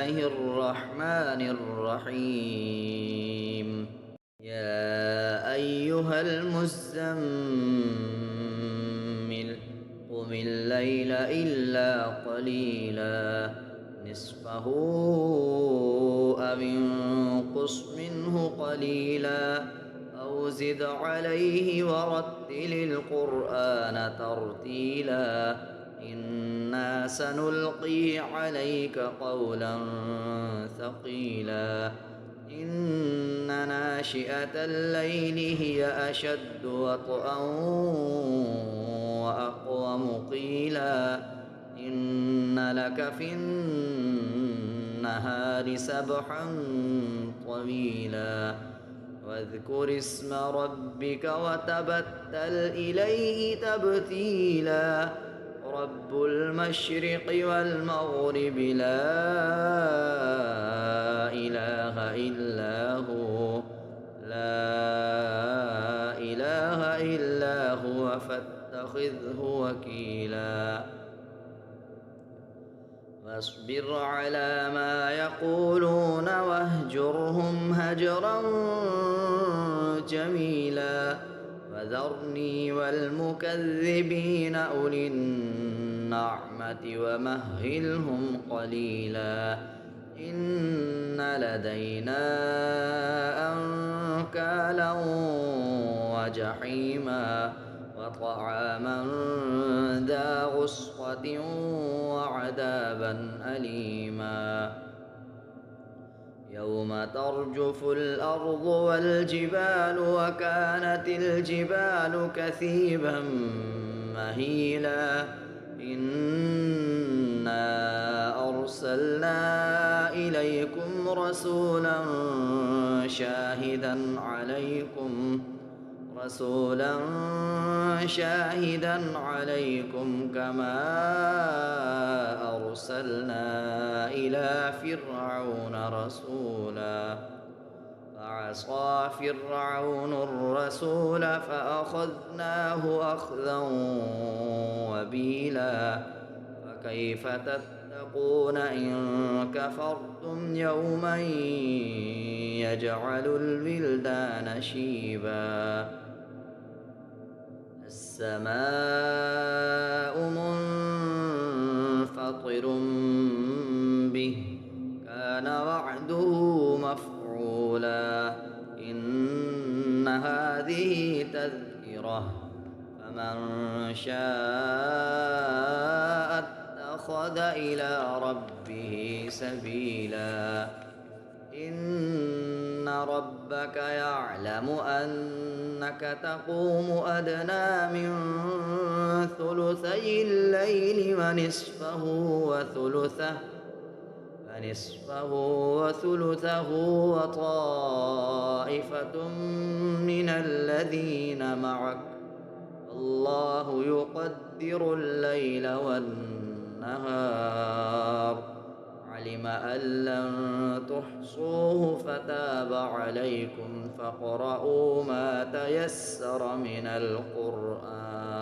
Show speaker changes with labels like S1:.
S1: الله الرحمن الرحيم. يا أيها المزمل قم الليل إلا قليلا نصفه أو انقص منه قليلا أو زد عليه ورتل القرآن ترتيلا إنا سنلقي عليك قولا ثقيلا إن ناشئة الليل هي أشد وطئا وأقوم قيلا إن لك في النهار سبحا طويلا واذكر اسم ربك وتبتل إليه تبتيلا رب المشرق والمغرب لا إله إلا هو فاتخذه وكيلا واصبر على ما يقولون واهجرهم هجرا جميلا وذرني والمكذبين أولي النعمة ومهلهم قليلا إن لدينا أنكالا وجحيما وطعاما ذا غصة وعذابا أليما يوم ترجف الأرض والجبال وكانت الجبال كثيبا مهيلا إنا أرسلنا إليكم رسولا شاهدا عليكم كما أرسلنا إلى فرعون رسولا فعصى فرعون الرسول فأخذناه أخذا وبيلا فكيف تتقون إن كفرتم يوما يجعل الولدان شيبا السماء منفطر به كان وعده مفعولا إن هذه تذكرة فمن شاء اتخذ إلى ربه سبيلا إن ربك يعلم أنك تقوم أدنى من ثلثي الليل ونصفه وثلثه وطائفة من الذين معك الله يقدر الليل والنهار علم أن لن تحصوه فتاب عليكم فاقرؤوا ما تيسر من القرآن